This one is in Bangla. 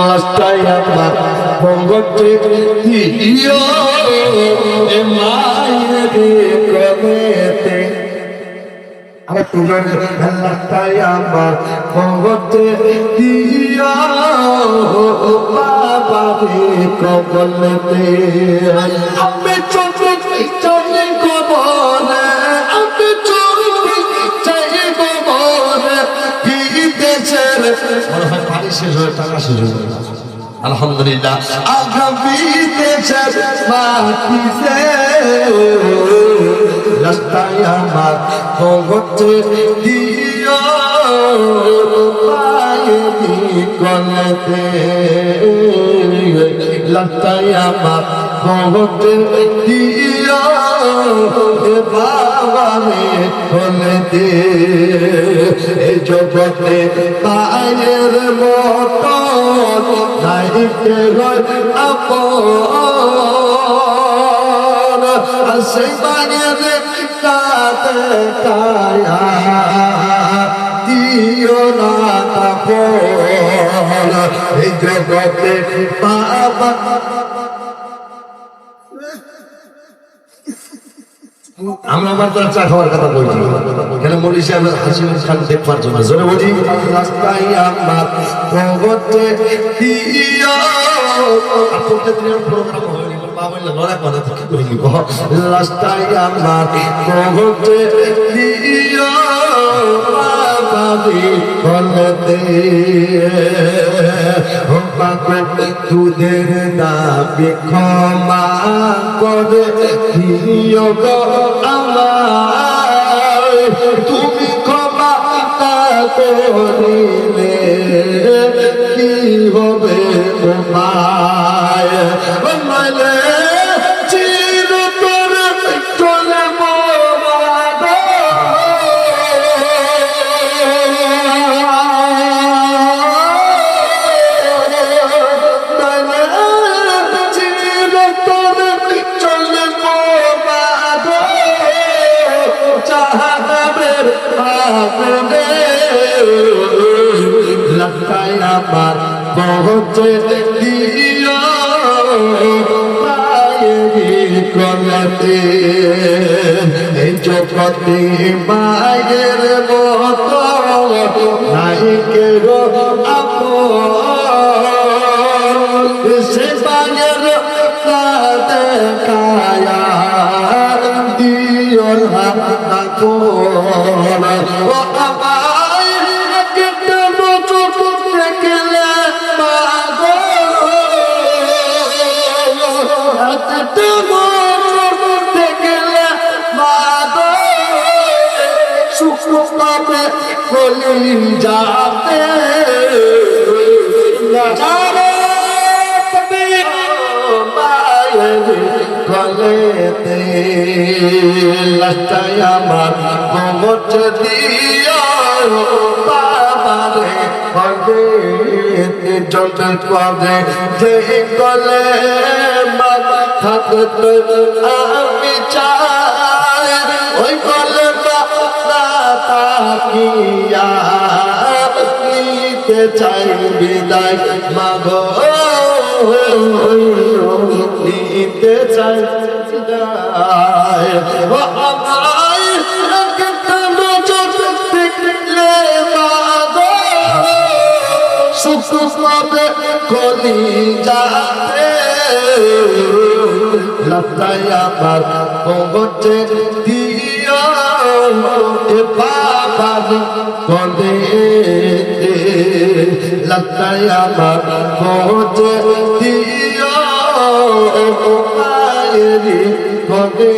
রাস্তায় আমার ভগতে দিও এ মায়ের কবেতে আমার তোমার রাস্তায় আমার ভগতে দিও বাবা কবলতে আমি চলে চলে কবলে আমি চলে চাই কবলে পানি শেষ হয়ে টাকা শেষ হয়ে আলহামদুলিল্লাহ আগামীতে মাটিতে রাস্তায় আমার ভগতে দিও পায়েরি কলতে রাস্তায় আমার ভগতে দিও বাবা কলতে এই জগতে পায়ের মতো নাইকে আপন সেই পায়ের কাতে কায়া দিও না আপন এই জগতে বাবা আমরা আমার তো চা খাওয়ার কথা বলছি কেন বলিস আমরা হাসি খান দেখবার জন্য জোরে বলি রাস্তায় আমার ভগতে দিও আপনতে দিনের প্রোগ্রাম হয়নি মা বললে লড়াই করে কি করি কি রাস্তায় আমার ভগতে দিও বাবাদি বলতে তুদের দাবি ক্ষমা করে দিও গো আমার তুমি ক্ষমা করিলে কি হবে তোমায় বললে চিরতর চলে লটাই আমার পৌঁছে দিও পায়েরি কলতে এই জগতে মায়ের মতো নাইকে আপন সে পায়ের কাতে কায়া দিও না আপন ও যাতে কলেতে রাস্তায় আমার ভগতে দিও বাবারে ভগতে যত করে যে কলে বাবা থাকতে আমি চাই ওই কলে বাবা তাকিয়া নিতে চাই বিদায় মাগো নিতে চাই বিদায় ও আমায় একটা নজর দেখলে মাগো সুখ পাবে কলি যাতে লটাই আমার ভগতে দিও এ বাবা কলে লটাই আমার ভগতে দিও পায়েরি কলে